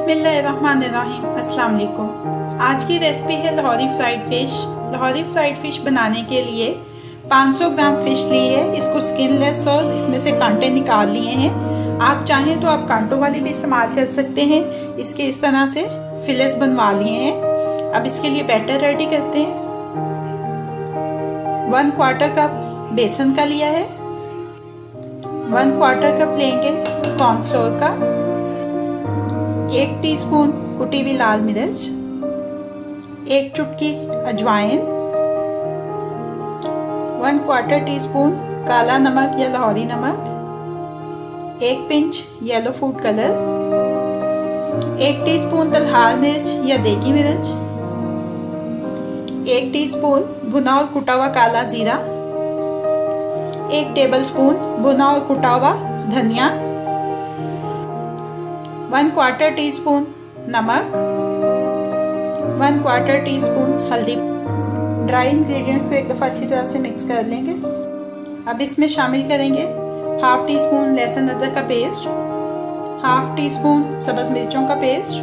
बिस्मिल्लाहिर्रहमानिर्रहीम। अस्सलाम वालेकुम। आज की रेसिपी है Lahori fried fish. Lahori fried fish बनाने के लिए 500 ग्राम फ़िश ली है। इसको स्किनलेस और इसमें से कांटे निकाल लिए हैं। आप चाहें तो आप कांटों वाली भी इस्तेमाल कर सकते हैं। इसके इस तरह से फिलेट्स बनवा लिए हैं। अब इसके लिए बैटर रेडी करते हैं। 1/4 कप बेसन का लिया है। 1/4 कप लेंगे कॉर्नफ्लोर का। 1 टीस्पून कुटी हुई लाल मिर्च, 1 चुटकी अजवाइन, 1/4 टीस्पून काला नमक या लाहौरी नमक, 1 pinch yellow food colour, 1 teaspoon तलहार मिर्च या देगी मिर्च, 1 टीस्पून भुना और कुटा हुआ काला जीरा, 1 टेबलस्पून भुना और कुटा हुआ धनिया, 1/4 टीस्पून नमक, 1/4 टीस्पून हल्दी। ड्राई इंग्रेडिएंट्स को एक दफ़ा अच्छी तरह से मिक्स कर लेंगे। अब इसमें शामिल करेंगे 1/2 टीस्पून लहसुन अदरक का पेस्ट, 1/2 टीस्पून सब्ज़ मिर्चों का पेस्ट,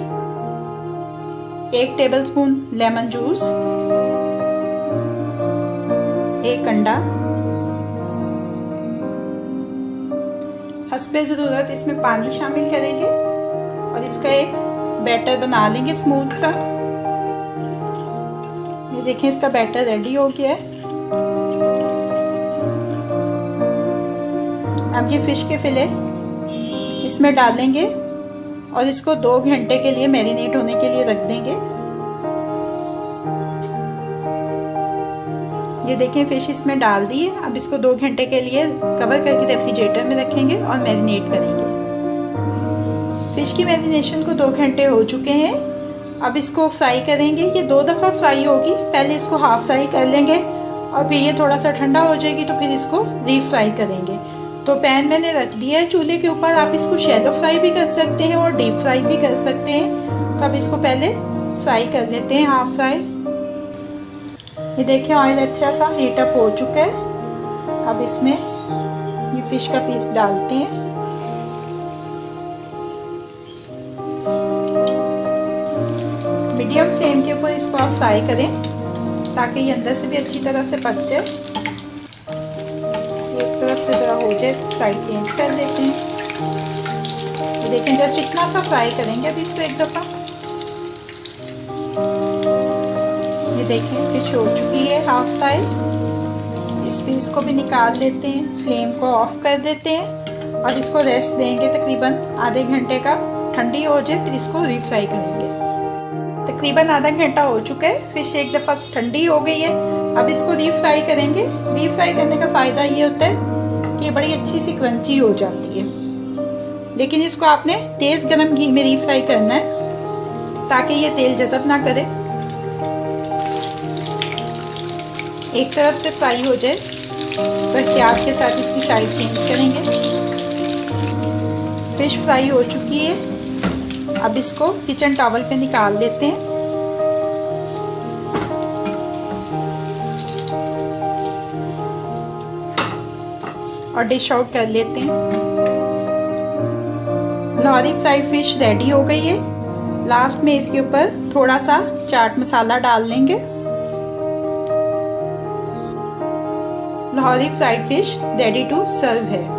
1 टेबलस्पून लेमन जूस, 1 अंडा। हस्बे ज़रूरत इसमें पानी शामिल करेंगे और इसका एक बैटर बना लेंगे स्मूथ सा। ये देखें, इसका बैटर रेडी हो गया है। अब ये फिश के फिले इसमें डालेंगे और इसको 2 घंटे के लिए मैरिनेट होने के लिए रख देंगे। ये देखें, फिश इसमें डाल दी है। अब इसको 2 घंटे के लिए कवर करके रेफ्रिजरेटर में रखेंगे और मैरिनेट करेंगे। फिश की मैरिनेशन को 2 घंटे हो चुके हैं। अब इसको फ्राई करेंगे। ये 2 दफ़ा फ्राई होगी। पहले इसको हाफ फ्राई कर लेंगे और फिर ये थोड़ा सा ठंडा हो जाएगी तो फिर इसको रीफ्राई करेंगे। तो पैन मैंने रख दिया है चूल्हे के ऊपर। आप इसको शैलो फ्राई भी कर सकते हैं और डीप फ्राई भी कर सकते हैं। तो अब इसको पहले फ्राई कर लेते हैं, हाफ फ्राई। ये देखिए, ऑयल अच्छा सा हीट अप हो चुका है। अब इसमें ये फिश का पीस डालते हैं। मीडियम फ्लेम के ऊपर इसको आप फ्राई करें ताकि ये अंदर से भी अच्छी तरह से पक जाए। एक तरफ से ज़रा हो जाए, साइड चेंज कर देते हैं। ये देखें, जस्ट इतना सा फ्राई करेंगे अभी इसको एक दफ़ा। ये देखें, फिश हो चुकी है हाफ फ्राई। इस पीस को भी निकाल लेते हैं। फ्लेम को ऑफ कर देते हैं और इसको रेस्ट देंगे तकरीबन आधे घंटे का। ठंडी हो जाए फिर इसको रीफ्राई करेंगे। तकरीबन आधा घंटा हो चुका है। फिश एक दफ़ा ठंडी हो गई है। अब इसको रीफ्राई करेंगे। रीफ्राई करने का फ़ायदा ये होता है कि बड़ी अच्छी सी क्रंची हो जाती है। लेकिन इसको आपने तेज़ गरम घी में रीफ्राई करना है ताकि ये तेल जज़ब ना करे। एक तरफ से फ्राई हो जाए तो एहतियात के साथ इसकी साइड चेंज करेंगे। फिश फ्राई हो चुकी है। अब इसको किचन टॉवल पे निकाल लेते हैं और डिश आउट कर लेते हैं। लाहौरी फ्राइड फिश रेडी हो गई है। लास्ट में इसके ऊपर थोड़ा सा चाट मसाला डाल लेंगे। Lahori fried fish ready to serve है।